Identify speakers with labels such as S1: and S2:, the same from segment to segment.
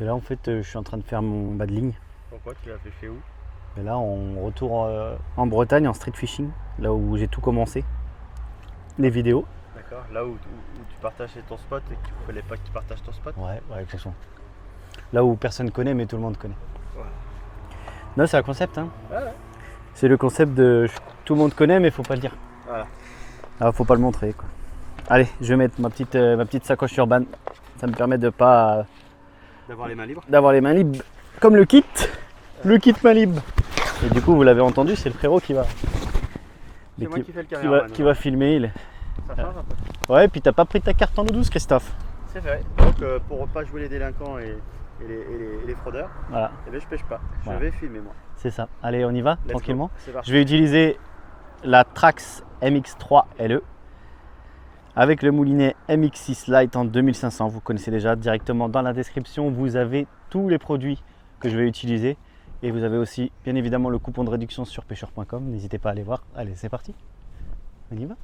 S1: Et là en fait je suis en train de faire mon bas de ligne.
S2: Pourquoi tu l'as pêché où?
S1: Et là on retourne en Bretagne en street fishing, là où j'ai tout commencé. Les vidéos.
S2: D'accord, là où tu partageais ton spot et qu'il ne fallait pas que tu partages ton spot.
S1: Ouais, exactement. Là où personne connaît mais tout le monde connaît.
S2: Ouais.
S1: Non, c'est un concept hein.
S2: Ouais.
S1: C'est le concept de tout le monde connaît mais faut pas le dire.
S2: Voilà.
S1: Ah, faut pas le montrer quoi. Allez, je vais mettre ma petite sacoche urbaine. Ça me permet de pas
S2: D'avoir les mains libres.
S1: d'avoir les mains libres. Comme le kit main libre. Et du coup vous l'avez entendu, c'est le frérot qui va.
S2: C'est moi qui fais le caméraman.
S1: Qui va filmer.
S2: Ça change un peu.
S1: Ouais, puis t'as pas pris ta carte en eau douce, Christophe.
S2: C'est vrai. Donc pour pas jouer les délinquants et les fraudeurs,
S1: Voilà,
S2: eh bien, je pêche pas. Je
S1: Voilà.
S2: vais filmer moi.
S1: c'est ça. Allez, on y va,
S2: Let's
S1: tranquillement.
S2: go. C'est parti.
S1: Je vais utiliser la Trax MX3 LE avec le moulinet MX6 Lite en 2500. Vous connaissez déjà, directement dans la description, vous avez tous les produits que je vais utiliser. Et vous avez aussi, bien évidemment, le coupon de réduction sur pêcheur.com. N'hésitez pas à aller voir. Allez, c'est parti. On y va.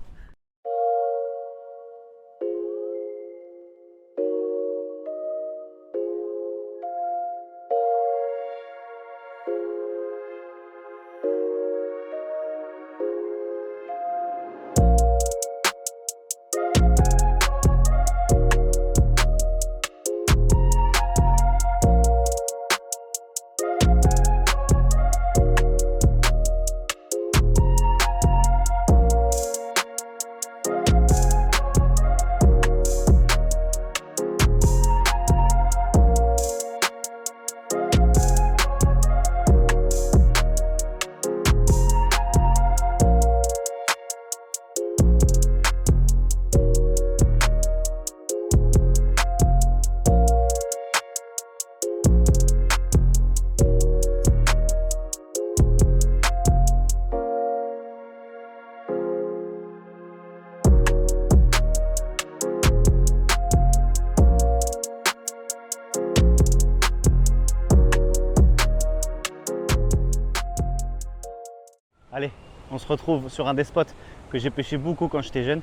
S1: Allez, on se retrouve sur un des spots que j'ai pêché beaucoup quand j'étais jeune,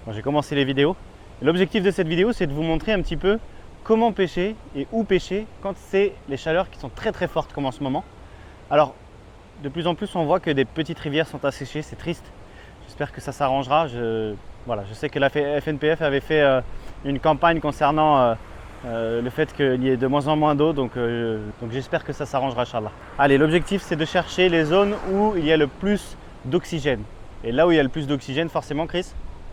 S1: quand j'ai commencé les vidéos. L'objectif de cette vidéo, c'est de vous montrer un petit peu comment pêcher et où pêcher quand c'est les chaleurs qui sont très très fortes comme en ce moment. Alors, de plus en plus, on voit que des petites rivières sont asséchées, c'est triste. J'espère que ça s'arrangera. Je sais que la FNPF avait fait une campagne concernant le fait qu'il y ait de moins en moins d'eau, donc j'espère que ça s'arrangera, Inch'Allah. Allez, l'objectif c'est de chercher les zones où il y a le plus d'oxygène. Et là où il y a le plus d'oxygène, forcément, Chris?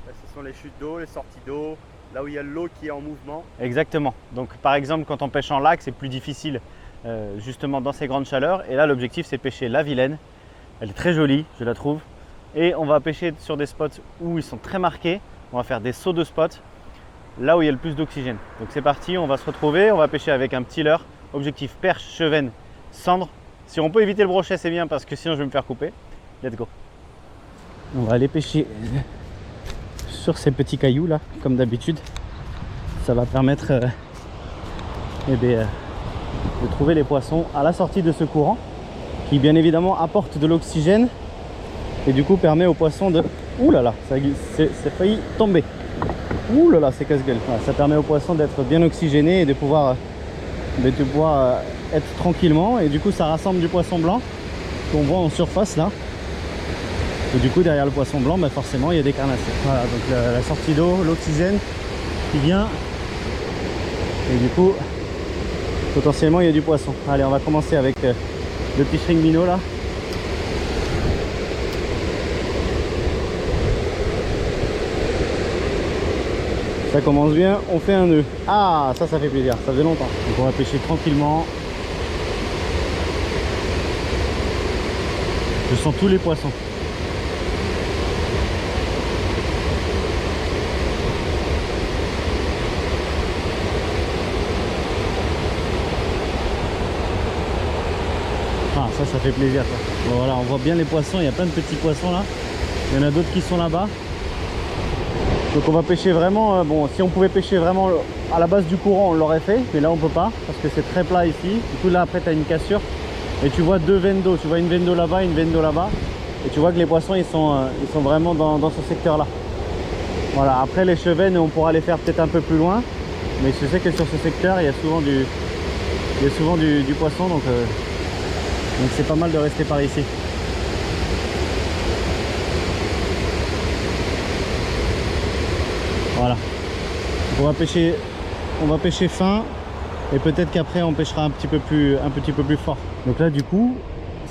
S2: Ce sont les chutes d'eau, les sorties d'eau, là où il y a l'eau qui est en mouvement.
S1: Exactement. Donc par exemple, quand on pêche en lac, c'est plus difficile justement dans ces grandes chaleurs. Et là, l'objectif c'est de pêcher la Vilaine. Elle est très jolie, je la trouve. Et on va pêcher sur des spots où ils sont très marqués. On va faire des sauts de spots là où il y a le plus d'oxygène. Donc c'est parti, on va se retrouver, on va pêcher avec un petit leurre. Objectif perche, chevenne, cendre. Si on peut éviter le brochet, c'est bien parce que sinon je vais me faire couper. Let's go. On va aller pêcher sur ces petits cailloux là, comme d'habitude. Ça va permettre de trouver les poissons à la sortie de ce courant qui bien évidemment apporte de l'oxygène et du coup permet aux poissons de... Ouh là là, c'est failli tomber. Ouh là là, c'est casse-gueule. Voilà, ça permet aux poissons d'être bien oxygénés et de pouvoir être tranquillement. Et du coup, ça rassemble du poisson blanc qu'on voit en surface là. Et du coup, derrière le poisson blanc, bah forcément, il y a des carnassiers. Voilà, donc la sortie d'eau, l'oxygène qui vient. Et du coup, potentiellement, il y a du poisson. Allez, on va commencer avec le petit string minnow là. Ça commence bien, on fait un nœud. Ah, ça fait plaisir, ça faisait longtemps. Donc on va pêcher tranquillement. Je sens tous les poissons. Ah, ça fait plaisir ça. Bon, voilà, on voit bien les poissons, il y a plein de petits poissons là. Il y en a d'autres qui sont là-bas. Donc on va pêcher vraiment, bon, si on pouvait pêcher vraiment à la base du courant, on l'aurait fait, mais là on peut pas parce que c'est très plat ici. Du coup là après tu as une cassure et tu vois deux veines d'eau, tu vois une veine d'eau là-bas, une veine d'eau là-bas, et tu vois que les poissons ils sont vraiment dans ce secteur là. Voilà, après les chevennes on pourra les faire peut-être un peu plus loin, mais je sais que sur ce secteur il y a souvent Il y a souvent du poisson, donc c'est pas mal de rester par ici. Voilà. Donc on va pêcher fin et peut-être qu'après on pêchera un petit peu plus fort. Donc là du coup,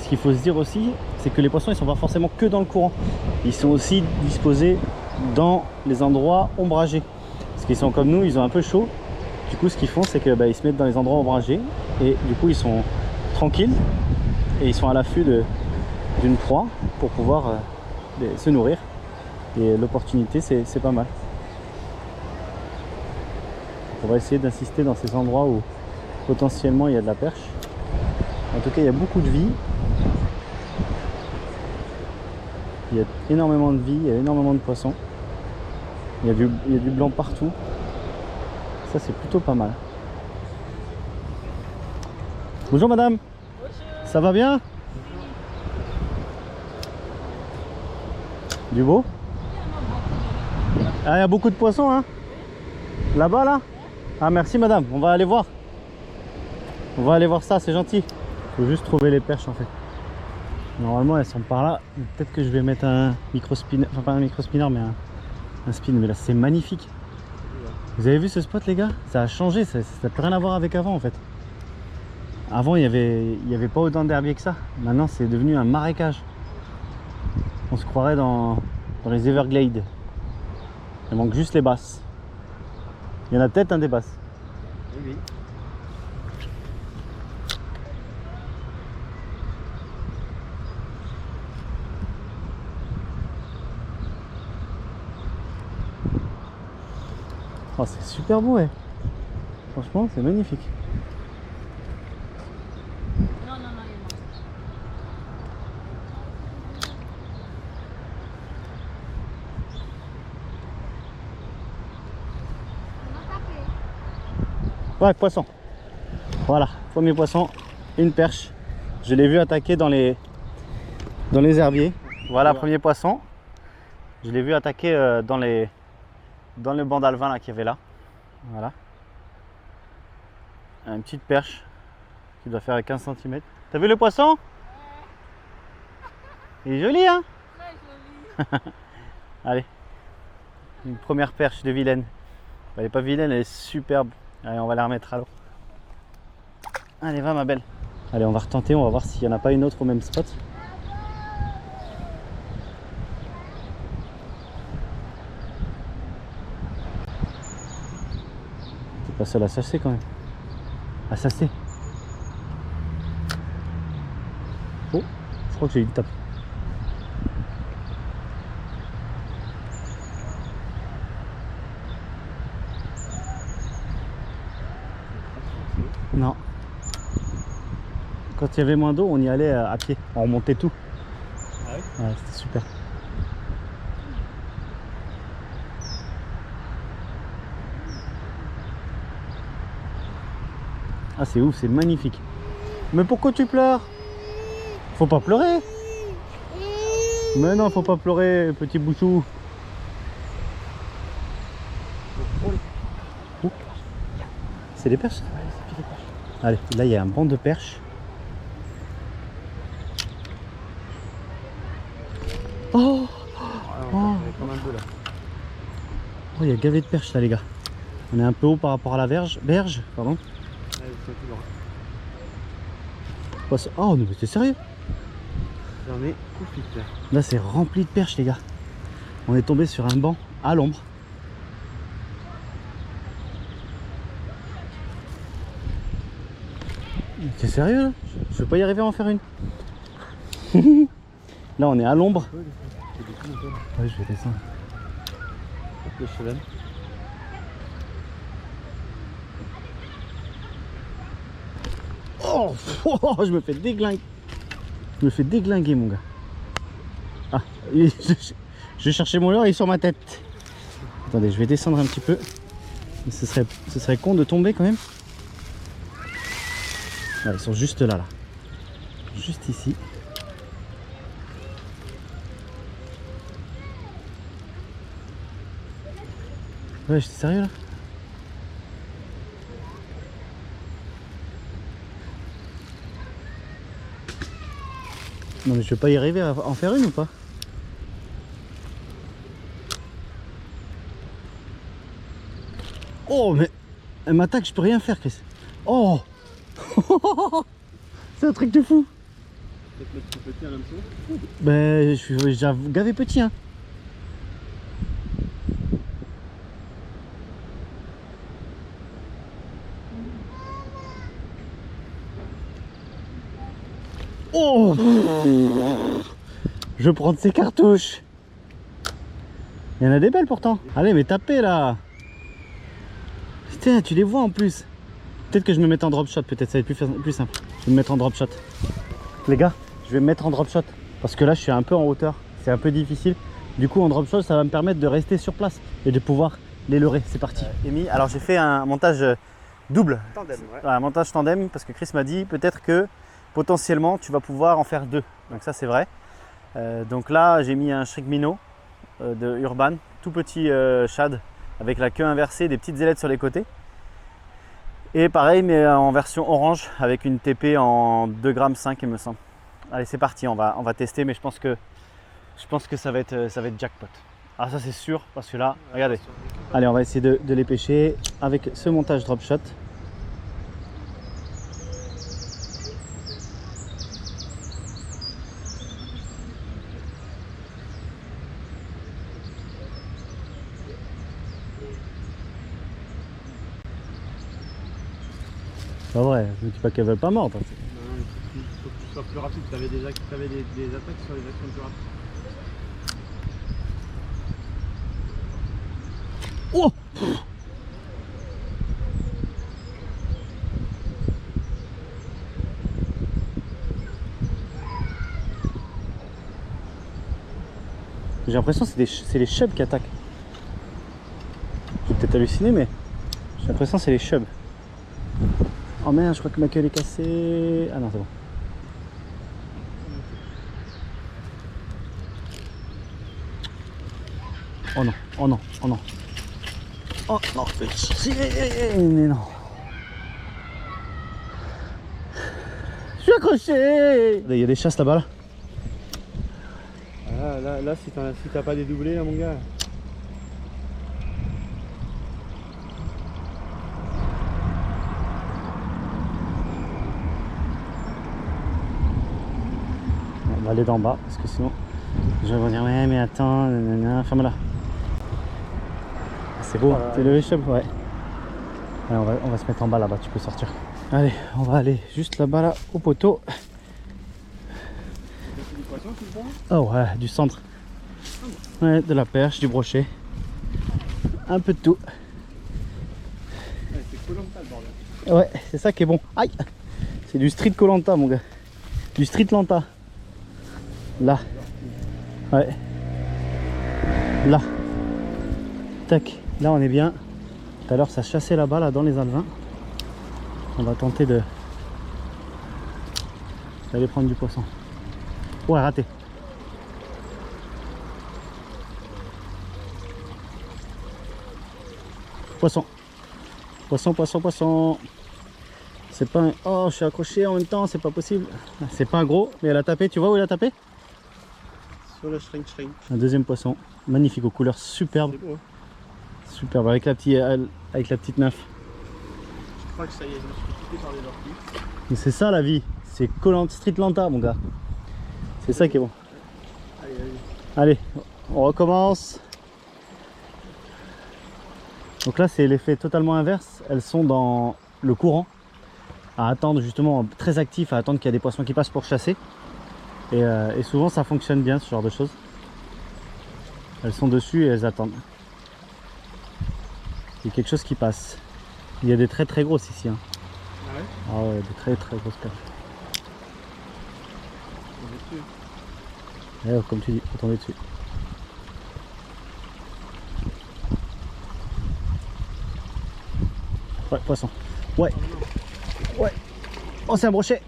S1: ce qu'il faut se dire aussi, c'est que les poissons ils sont pas forcément que dans le courant. Ils sont aussi disposés dans les endroits ombragés. Parce qu'ils sont comme nous, ils ont un peu chaud. Du coup ce qu'ils font c'est que ils se mettent dans les endroits ombragés et du coup ils sont tranquilles et ils sont à l'affût d'une proie pour pouvoir se nourrir. Et l'opportunité c'est pas mal. On va essayer d'insister dans ces endroits où potentiellement il y a de la perche. En tout cas, il y a beaucoup de vie. Il y a énormément de vie, il y a énormément de poissons. Il y a du blanc partout. Ça, c'est plutôt pas mal. Bonjour madame. Bonjour. Ça va bien? Du beau? Ah, il y a beaucoup de poissons, hein? Là-bas, là? Ah, merci madame, on va aller voir. On va aller voir ça, c'est gentil. Faut juste trouver les perches en fait. Normalement elles sont par là. Peut-être que je vais mettre un micro-spinner, enfin pas un micro-spinner mais un spin. Mais là c'est magnifique. Vous avez vu ce spot les gars? Ça a changé, ça n'a plus rien à voir avec avant en fait. Avant il y avait pas autant d'herbiers que ça. Maintenant c'est devenu un marécage. On se croirait dans les Everglades. Il manque juste les basses. Il y en a peut-être un des basses.
S2: Oui, oui.
S1: Oh, c'est super beau, ouais. Franchement, c'est magnifique.
S3: Non, non, non, il est mort.
S1: Ouais, poisson. Voilà, premier poisson, une perche. Je l'ai vu attaquer dans les herbiers. Voilà, premier poisson. Je l'ai vu attaquer dans le banc d'alevin là qu'il y avait là. Voilà. Une petite perche qui doit faire 15 cm. T'as vu le poisson? Il est joli, hein?
S3: Très joli.
S1: Allez, une première perche de vilaine. Elle est pas vilaine, elle est superbe. Allez, on va la remettre à l'eau. Allez, va ma belle. Allez, on va retenter, on va voir s'il n'y en a pas une autre au même spot. T'es pas seul à sasser quand même. À sasser. Oh, je crois que j'ai eu une tape. Non. Quand il y avait moins d'eau, on y allait à pied. On remontait tout.
S2: Ah oui?
S1: Ouais, c'était super. Ah, c'est ouf, c'est magnifique. Mais pourquoi tu pleures? Faut pas pleurer. Mais non, faut pas pleurer, petit bouchou. Oh. C'est des perches? Allez, là il y a un banc de perches. Oh,
S2: Comme un peu là.
S1: oh, il y a gavé de perches là les gars. On est un peu haut par rapport à la berge, pardon.
S2: Ouais, c'est toujours.
S1: Oh, mais t'es sérieux?
S2: J'en ai tout de faire.
S1: Là c'est rempli de perches les gars. On est tombé sur un banc à l'ombre. T'es sérieux là? Je vais pas y arriver à en faire une. Là on est à l'ombre. Ouais, je vais descendre.
S2: Le cheval.
S1: Oh, je me fais déglinguer. Je me fais déglinguer mon gars. Ah, je cherchais mon leurre, il est sur ma tête. Attendez, je vais descendre un petit peu. Ce serait con de tomber quand même. Ouais, ils sont juste là, là. Juste ici. Ouais, j'étais sérieux là? Non mais je vais pas y arriver à en faire une ou pas? Oh mais elle m'attaque, je peux rien faire Chris. Oh c'est un truc de fou.
S2: Peut-être mettre tout petit un hameçon.
S1: Ben je suis déjà gavé petit hein. Oh je vais prendre ces cartouches. Il y en a des belles pourtant. Allez mais tapez là. Putain tu les vois en plus. Peut-être que je me mette en drop shot, peut-être ça va être plus simple. Je vais me mettre en drop shot. Les gars, je vais me mettre en drop shot. Parce que là je suis un peu en hauteur. C'est un peu difficile. Du coup en drop shot ça va me permettre de rester sur place et de pouvoir les leurrer. C'est parti. Amy, alors j'ai fait un montage double.
S2: Tandem, ouais.
S1: Un montage tandem parce que Chris m'a dit peut-être que potentiellement tu vas pouvoir en faire deux. Donc ça c'est vrai. Donc là j'ai mis un Shrik Minnow de Urban, tout petit shad avec la queue inversée, des petites ailettes sur les côtés. Et pareil mais en version orange avec une TP en 2,5 g il me semble. Allez c'est parti, on va tester mais je pense que ça va être jackpot. Ah ça c'est sûr parce que là, regardez. Allez on va essayer de les pêcher avec ce montage drop shot. Pas vrai, je ne dis pas qu'elles veulent pas mordre.
S2: Non, il faut que tu sois plus rapide. Tu avais déjà des attaques sur les actions plus rapides.
S1: Oh j'ai l'impression que c'est les chubs qui attaquent. Je vais peut-être halluciner mais j'ai l'impression que c'est les chubs. Oh merde, je crois que ma queue est cassée. Ah non, c'est bon. Oh non, oh non, oh non. Oh non, mais non. Je suis accroché. Il y a des chasses là-bas là.
S2: Ah, là si t'as pas dédoublé là mon gars.
S1: On va aller d'en bas parce que sinon je vais vous dire ouais mais attends, ferme-la. C'est beau,
S2: Voilà.
S1: t'es levé chub, ouais. Allez, on va se mettre en bas là-bas, tu peux sortir. Allez, on va aller juste là-bas là, au poteau.
S2: Du poisson tu le prends?
S1: Oh ouais, du centre. Ouais, de la perche, du brochet. Un peu de tout.
S2: Ouais, c'est Koh-Lanta le bordel.
S1: Ouais, c'est ça qui est bon. Aïe! C'est du street Koh-Lanta mon gars. Du street Lanta. Là. Ouais. Là. Tac. Là on est bien. Tout à l'heure ça chassait là-bas, là dans les alevins. On va tenter d'aller prendre du poisson. Ouais, raté. Poisson. Poisson, poisson, poisson. C'est pas un... Oh, je suis accroché en même temps, c'est pas possible. C'est pas un gros, mais elle a tapé. Tu vois où elle a tapé?
S2: Sur le shrink.
S1: Un deuxième poisson. Magnifique, aux couleurs superbes.
S2: C'est beau.
S1: Superbe, avec la petite nymphe.
S2: Je crois que ça y est, je me suis piqué par les orties.
S1: Mais c'est ça la vie. C'est Street Lanta mon gars. C'est ça qui est bon.
S2: Allez.
S1: Allez, on recommence. Donc là c'est l'effet totalement inverse. Elles sont dans le courant, à attendre justement, très actif, à attendre qu'il y a des poissons qui passent pour chasser. Et souvent ça fonctionne bien ce genre de choses. Elles sont dessus et elles attendent. Il y a quelque chose qui passe. Il y a des très très grosses ici. Hein.
S2: Ah ouais?
S1: Ah ouais, des très très grosses perches.
S2: On est dessus.
S1: Ouais, comme tu dis, faut tomber dessus. Ouais, poisson. Ouais. Ouais. Oh, c'est un brochet.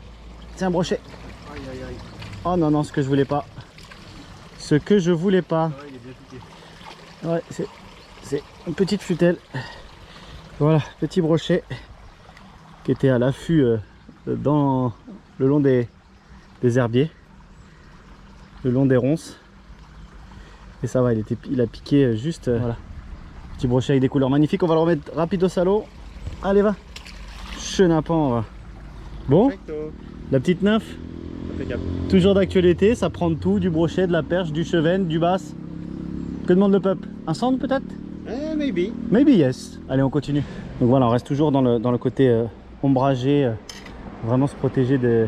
S1: C'est un brochet.
S2: Aïe aïe aïe.
S1: Oh non, non, ce que je voulais pas. Ce que je voulais pas.
S2: Ah ouais, il est bien piqué.
S1: Ouais, c'est une petite futelle. Voilà, petit brochet qui était à l'affût dans le long des herbiers. le long des ronces. Et ça va, il a piqué juste. Voilà. Petit brochet avec des couleurs magnifiques. On va le remettre rapidos à l'eau. Allez, va. Chenapan, va. Bon,
S2: Perfecto.
S1: la petite nymphe.
S2: Impeccable.
S1: Toujours d'actualité, ça prend de tout, du brochet, de la perche, du chevenne, du basse. Que demande le peuple? Un sand peut-être?
S2: Maybe.
S1: Maybe yes. Allez, on continue. Donc voilà, on reste toujours dans le côté ombragé, vraiment se protéger bien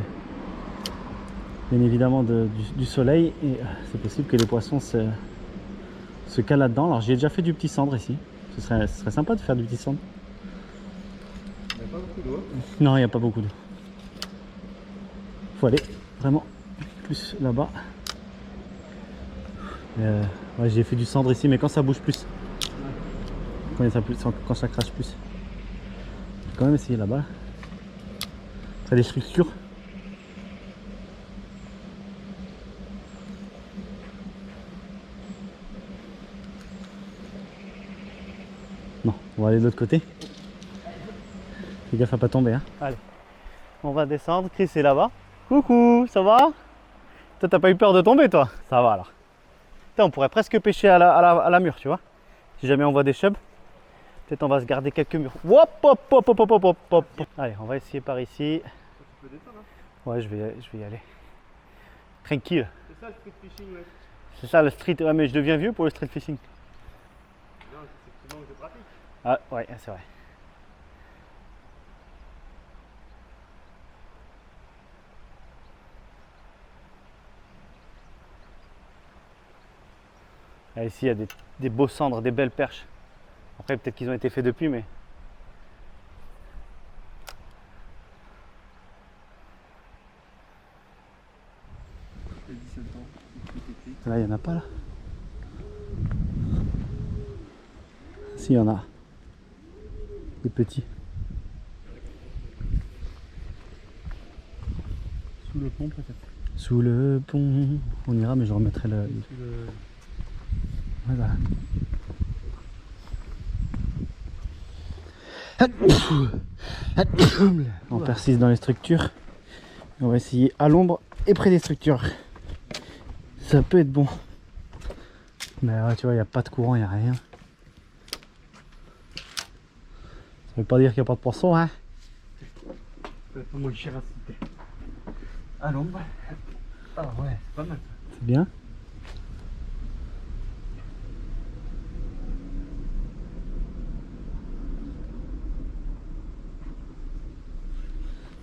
S1: évidemment du soleil. Et c'est possible que les poissons se calent là-dedans. Alors j'ai déjà fait du petit cendre ici. Ce serait sympa de faire du petit cendre.
S2: Il n'y a pas beaucoup d'eau.
S1: Non, il n'y a pas beaucoup d'eau. Faut aller vraiment plus là-bas. Ouais, j'ai fait du cendre ici, mais quand ça bouge plus. Quand ça crache plus. J'ai quand même essayé là-bas. Ça a des structures. Non, on va aller de l'autre côté. Fais gaffe à pas tomber. Hein. Allez, on va descendre. Chris est là-bas. Coucou, ça va? Toi, t'as pas eu peur de tomber, toi? Ça va alors. Putain, on pourrait presque pêcher à la mûre, tu vois. Si jamais on voit des chubs, peut-être on va se garder quelques mûres. Hop, hop, hop, hop, hop, hop, hop. Allez, on va essayer par ici.
S2: Tu peux descendre, hein?
S1: Ouais, je vais y aller. Tranquille.
S2: C'est ça le street fishing, ouais.
S1: C'est ça le street. Ouais, mais je deviens vieux pour le street fishing.
S2: Non, c'est que tu manques de pratique.
S1: Ah, ouais, c'est vrai. Ah, ici, il y a des beaux cendres, des belles perches. Après, peut-être qu'ils ont été faits depuis, mais... Là, il n'y en a pas, là. Si, il y en a. Des petits.
S2: Sous le pont, peut-être.
S1: Sous le pont. On ira, mais je remettrai le... Voilà. On persiste dans les structures. On va essayer à l'ombre et près des structures. Ça peut être bon. Mais ouais, tu vois, il n'y a pas de courant, il n'y a rien. Ça veut pas dire qu'il n'y a pas de poisson, hein.
S2: Peut-être pas moins cher à citer. À l'ombre. Ah ouais, c'est pas mal ça.
S1: C'est bien.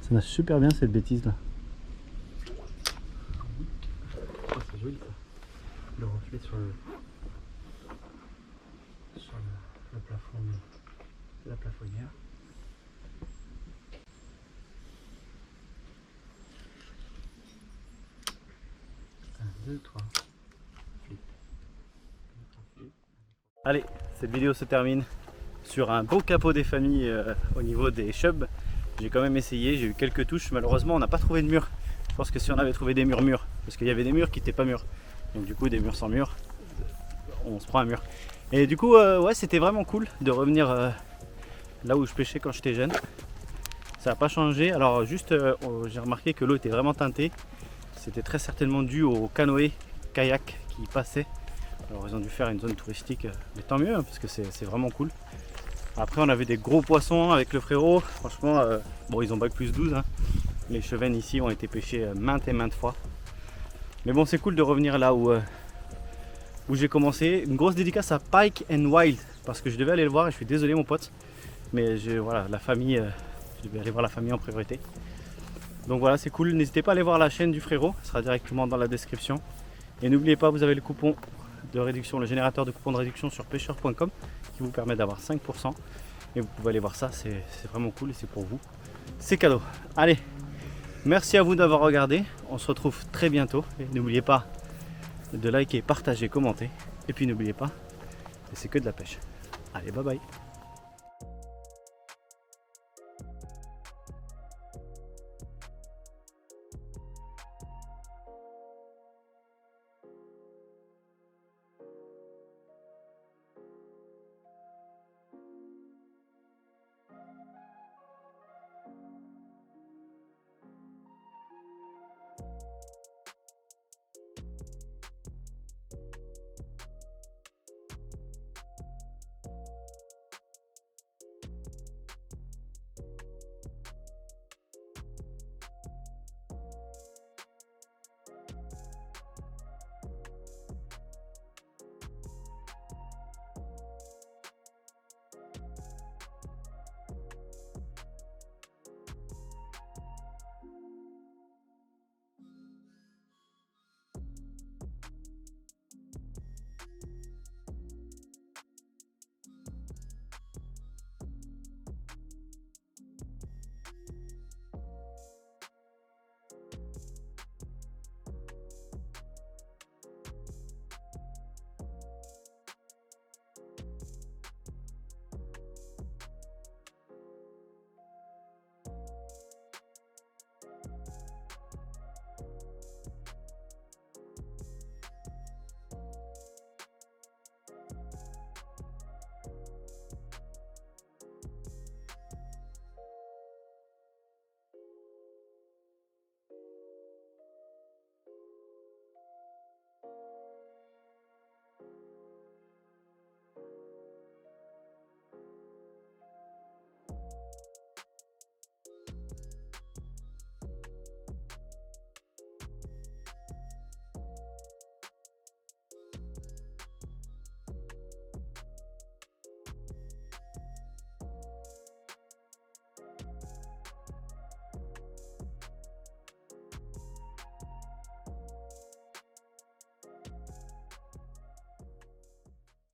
S1: Ça marche super bien cette bêtise là.
S2: Oh, c'est joli ça. Le reflet sur le plafond, la plafonnière. 1, 2, 3.
S1: Allez, cette vidéo se termine sur un beau capot des familles au niveau des chubs. J'ai quand même essayé, j'ai eu quelques touches. Malheureusement, on n'a pas trouvé de mur. Je pense que si on avait trouvé des murs mûrs, parce qu'il y avait des murs qui n'étaient pas mûrs. Donc du coup, des murs sans mur, on se prend un mur. Et du coup, ouais, c'était vraiment cool de revenir là où je pêchais quand j'étais jeune. Ça n'a pas changé. Alors juste, j'ai remarqué que l'eau était vraiment teintée. C'était très certainement dû aux canoës, kayaks qui passaient. Alors ils ont dû faire une zone touristique, mais tant mieux, hein, parce que c'est vraiment cool. Après on avait des gros poissons avec le frérot, franchement, bon ils ont bac plus 12, hein. Les chevennes ici ont été pêchées maintes et maintes fois. Mais bon, c'est cool de revenir là où j'ai commencé. Une grosse dédicace à Pike and Wild, parce que je devais aller le voir et je suis désolé mon pote. Mais voilà, la famille, je devais aller voir la famille en priorité. Donc voilà, c'est cool, n'hésitez pas à aller voir la chaîne du frérot, ce sera directement dans la description. Et n'oubliez pas, vous avez le coupon de réduction, le générateur de coupons de réduction sur pêcheur.com qui vous permet d'avoir 5%. Et vous pouvez aller voir ça, c'est vraiment cool et c'est pour vous. C'est cadeau. Allez, merci à vous d'avoir regardé. On se retrouve très bientôt. Et n'oubliez pas de liker, partager, commenter. Et puis n'oubliez pas, c'est que de la pêche. Allez, bye bye.